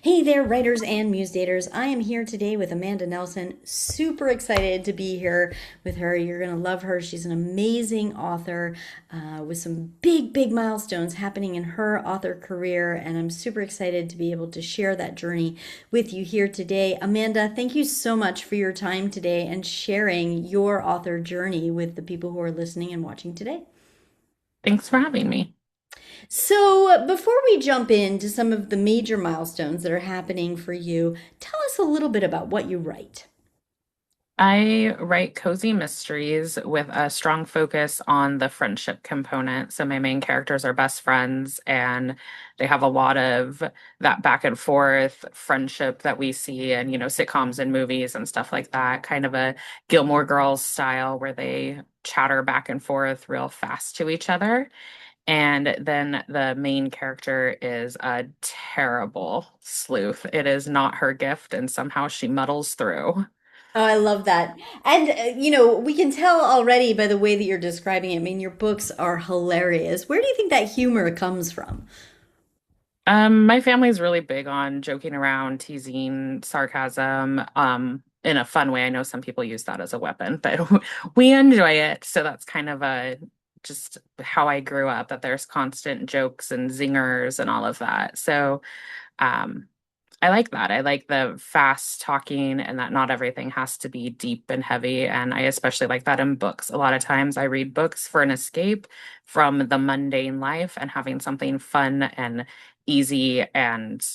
Hey there, writers and muse daters. I am here today with Amanda Nelson. Super excited to be here with her. You're going to love her. She's an amazing author with some big milestones happening in her author career. And I'm super excited to be able to share that journey with you here today. Amanda, thank you so much for your time today and sharing your author journey with the people who are listening and watching today. Thanks for having me. So, before we jump into some of the major milestones that are happening for you, tell us a little bit about what you write. I write cozy mysteries with a strong focus on the friendship component. So my main characters are best friends, and they have a lot of that back and forth friendship that we see in, sitcoms and movies and stuff like that. Kind of a Gilmore Girls style where they chatter back and forth real fast to each other. And then the main character is a terrible sleuth. It is not her gift, and somehow she muddles through. Oh, I love that. And, we can tell already by the way that you're describing it. I mean, your books are hilarious. Where do you think that humor comes from? My family's really big on joking around, teasing, sarcasm, in a fun way. I know some people use that as a weapon, but we enjoy it. So that's kind of a just how I grew up, that there's constant jokes and zingers and all of that. So um I like that. I like the fast talking and that not everything has to be deep and heavy. And I especially like that in books. A lot of times I read books for an escape from the mundane life, and having something fun and easy and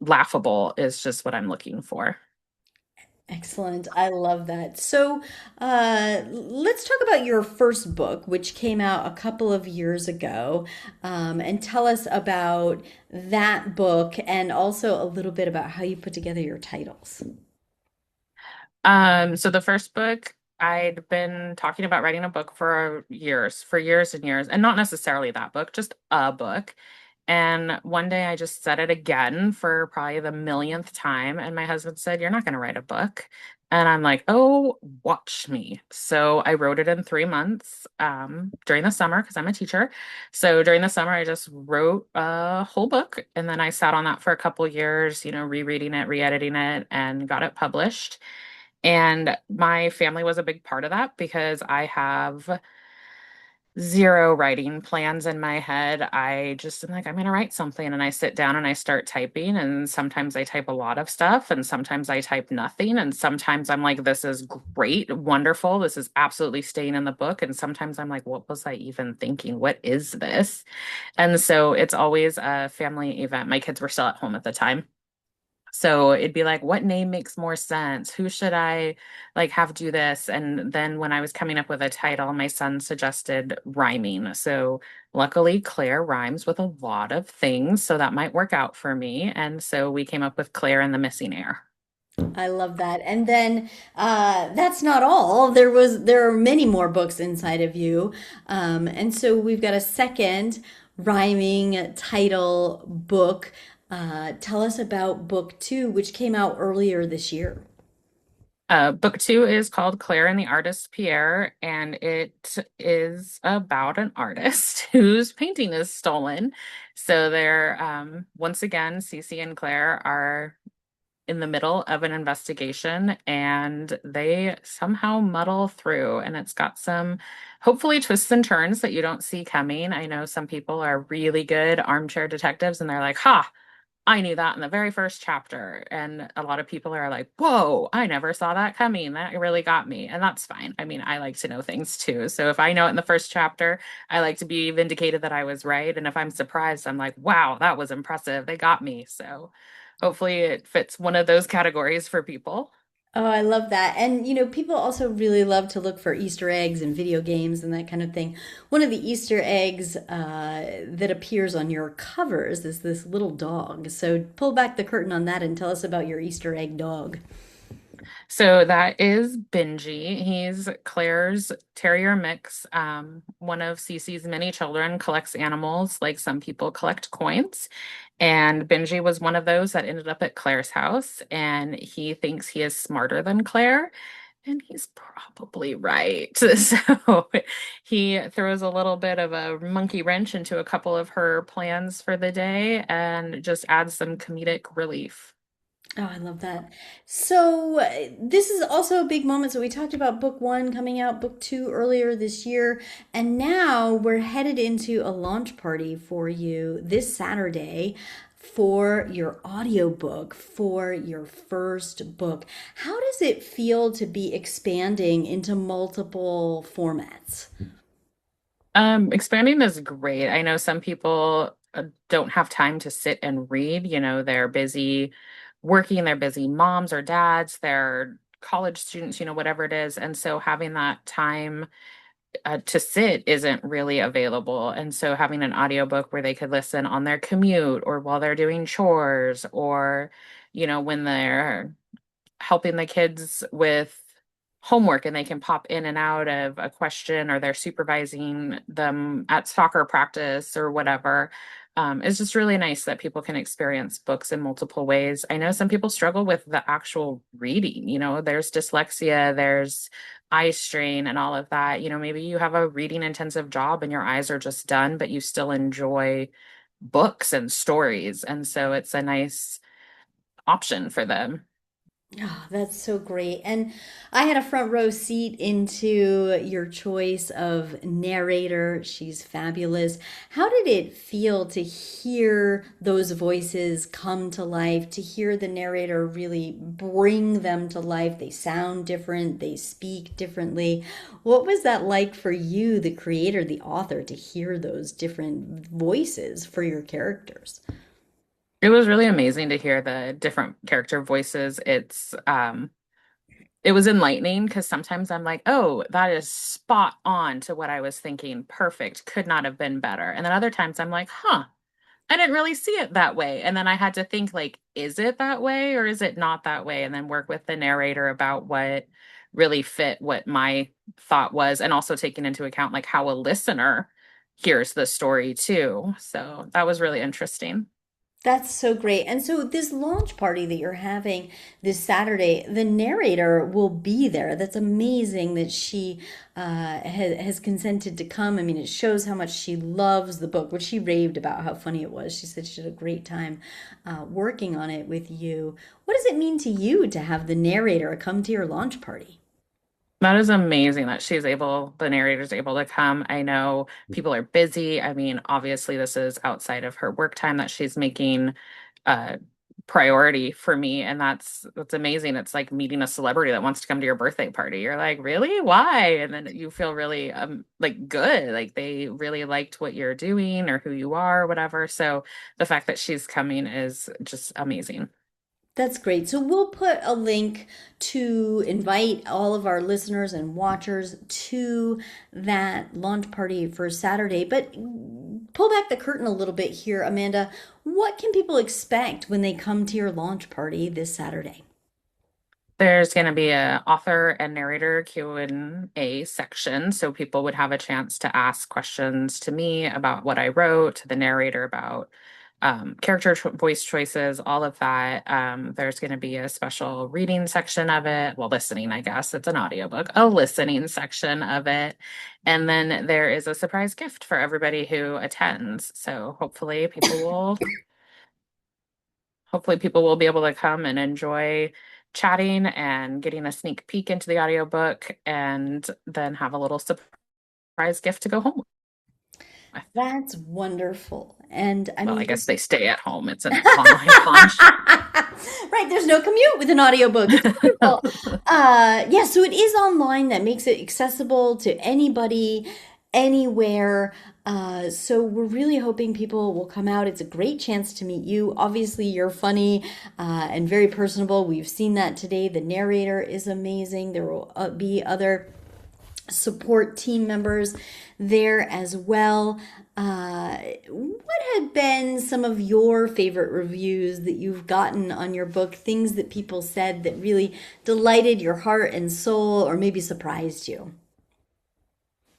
laughable is just what I'm looking for. Excellent. I love that. So, let's talk about your first book, which came out a couple of years ago, and tell us about that book and also a little bit about how you put together your titles. So the first book, I'd been talking about writing a book for years and years, and not necessarily that book, just a book. And one day I just said it again for probably the millionth time. And my husband said, "You're not going to write a book." And I'm like, "Oh, watch me." So I wrote it in 3 months during the summer because I'm a teacher. So during the summer, I just wrote a whole book. And then I sat on that for a couple years, rereading it, re editing it, and got it published. And my family was a big part of that because I have zero writing plans in my head. I just am like, I'm going to write something. And I sit down and I start typing. And sometimes I type a lot of stuff. And sometimes I type nothing. And sometimes I'm like, this is great, wonderful. This is absolutely staying in the book. And sometimes I'm like, what was I even thinking? What is this? And so it's always a family event. My kids were still at home at the time. So it'd be like, what name makes more sense? Who should I like have do this? And then when I was coming up with a title, my son suggested rhyming. So luckily, Claire rhymes with a lot of things, so that might work out for me. And so we came up with Claire and the Missing Heir. I love that. And then that's not all. There are many more books inside of you. And so we've got a second rhyming title book. Tell us about book two, which came out earlier this year. Book two is called Claire and the Artist Pierre, and it is about an artist whose painting is stolen. So they're once again, Cece and Claire are in the middle of an investigation, and they somehow muddle through, and it's got some hopefully twists and turns that you don't see coming. I know some people are really good armchair detectives, and they're like, ha, I knew that in the very first chapter. And a lot of people are like, whoa, I never saw that coming. That really got me. And that's fine. I mean, I like to know things too. So if I know it in the first chapter, I like to be vindicated that I was right. And if I'm surprised, I'm like, wow, that was impressive. They got me. So hopefully it fits one of those categories for people. Oh, I love that. And, people also really love to look for Easter eggs in video games and that kind of thing. One of the Easter eggs that appears on your covers is this little dog. So pull back the curtain on that and tell us about your Easter egg dog. So that is Benji. He's Claire's terrier mix. One of Cece's many children collects animals like some people collect coins. And Benji was one of those that ended up at Claire's house. And he thinks he is smarter than Claire. And he's probably right. So he throws a little bit of a monkey wrench into a couple of her plans for the day and just adds some comedic relief. Oh, I love that. So, this is also a big moment. So, we talked about book one coming out, book two earlier this year, and now we're headed into a launch party for you this Saturday for your audiobook for your first book. How does it feel to be expanding into multiple formats? Expanding is great. I know some people don't have time to sit and read. They're busy working, they're busy moms or dads, they're college students, whatever it is. And so having that time to sit isn't really available. And so having an audiobook where they could listen on their commute or while they're doing chores or, when they're helping the kids with homework and they can pop in and out of a question or they're supervising them at soccer practice or whatever. It's just really nice that people can experience books in multiple ways. I know some people struggle with the actual reading. There's dyslexia, there's eye strain, and all of that. Maybe you have a reading intensive job and your eyes are just done, but you still enjoy books and stories. And so it's a nice option for them. Oh, that's so great. And I had a front row seat into your choice of narrator. She's fabulous. How did it feel to hear those voices come to life, to hear the narrator really bring them to life? They sound different, they speak differently. What was that like for you, the creator, the author, to hear those different voices for your characters? It was really amazing to hear the different character voices. It was enlightening because sometimes I'm like, oh, that is spot on to what I was thinking. Perfect. Could not have been better. And then other times I'm like, huh, I didn't really see it that way. And then I had to think like, is it that way or is it not that way? And then work with the narrator about what really fit what my thought was, and also taking into account like how a listener hears the story too. So that was really interesting. That's so great. And so, this launch party that you're having this Saturday, the narrator will be there. That's amazing that she has consented to come. I mean, it shows how much she loves the book, which she raved about how funny it was. She said she had a great time working on it with you. What does it mean to you to have the narrator come to your launch party? That is amazing that the narrator's able to come. I know people are busy. I mean, obviously, this is outside of her work time that she's making a priority for me, and that's amazing. It's like meeting a celebrity that wants to come to your birthday party. You're like, really? Why? And then you feel really like good, like they really liked what you're doing or who you are, or whatever. So the fact that she's coming is just amazing. That's great. So we'll put a link to invite all of our listeners and watchers to that launch party for Saturday. But pull back the curtain a little bit here, Amanda. What can people expect when they come to your launch party this Saturday? There's going to be a author and narrator Q&A section, so people would have a chance to ask questions to me about what I wrote, to the narrator about voice choices, all of that. There's going to be a special reading section of it. Well, listening, I guess it's an audiobook, a listening section of it. And then there is a surprise gift for everybody who attends. So hopefully people will be able to come and enjoy chatting and getting a sneak peek into the audiobook and then have a little surprise gift to go home with. That's wonderful. And I Well, mean, I guess this they stay at home. It's an online launch. right, there's no commute with an audiobook. It's wonderful. Yeah, so it is online. That makes it accessible to anybody, anywhere. So we're really hoping people will come out. It's a great chance to meet you. Obviously, you're funny and very personable. We've seen that today. The narrator is amazing. There will be other support team members there as well. What had been some of your favorite reviews that you've gotten on your book? Things that people said that really delighted your heart and soul, or maybe surprised you?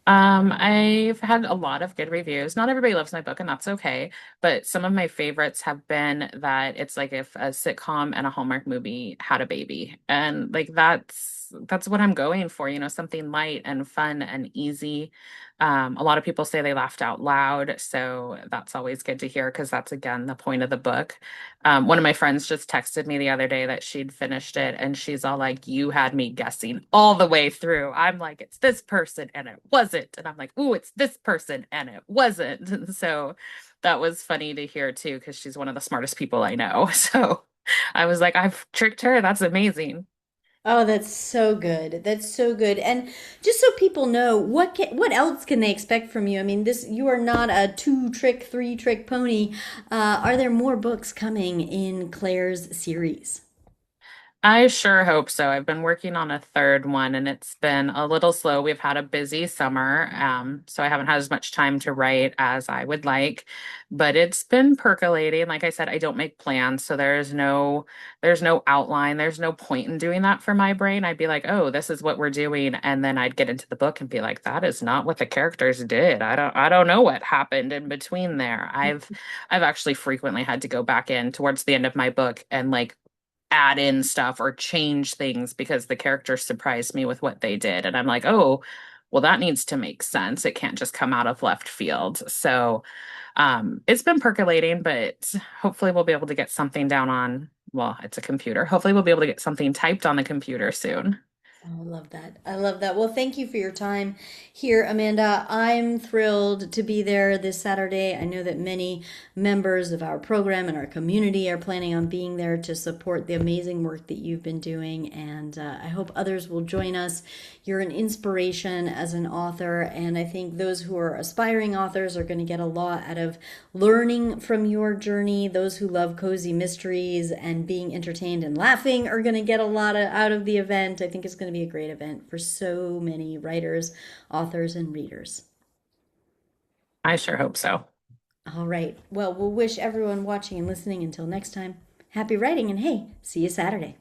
I've had a lot of good reviews. Not everybody loves my book, and that's okay. But some of my favorites have been that it's like if a sitcom and a Hallmark movie had a baby. And like that's what I'm going for, something light and fun and easy. A lot of people say they laughed out loud, so that's always good to hear because that's again the point of the book. One of my friends just texted me the other day that she'd finished it, and she's all like, "You had me guessing all the way through." I'm like, "It's this person, and it wasn't." And I'm like, "Ooh, it's this person, and it wasn't." And so that was funny to hear too, because she's one of the smartest people I know. So I was like, "I've tricked her. That's amazing." Oh, that's so good. That's so good. And just so people know, what else can they expect from you? I mean, this you are not a two-trick, three-trick pony. Are there more books coming in Claire's series? I sure hope so. I've been working on a third one and it's been a little slow. We've had a busy summer, so I haven't had as much time to write as I would like, but it's been percolating. Like I said, I don't make plans, so there's no outline. There's no point in doing that for my brain. I'd be like, "Oh, this is what we're doing," and then I'd get into the book and be like, "That is not what the characters did. I don't know what happened in between there." I've actually frequently had to go back in towards the end of my book and like add in stuff or change things because the characters surprised me with what they did. And I'm like, oh, well, that needs to make sense. It can't just come out of left field. So it's been percolating, but hopefully we'll be able to get something down on, well, it's a computer. Hopefully we'll be able to get something typed on the computer soon. Oh, I love that. I love that. Well, thank you for your time here, Amanda. I'm thrilled to be there this Saturday. I know that many members of our program and our community are planning on being there to support the amazing work that you've been doing. And I hope others will join us. You're an inspiration as an author. And I think those who are aspiring authors are going to get a lot out of learning from your journey. Those who love cozy mysteries and being entertained and laughing are going to get a lot out of the event. I think it's going to be a great event for so many writers, authors, and readers. I sure hope so. All right. Well, we'll wish everyone watching and listening until next time happy writing, and hey, see you Saturday.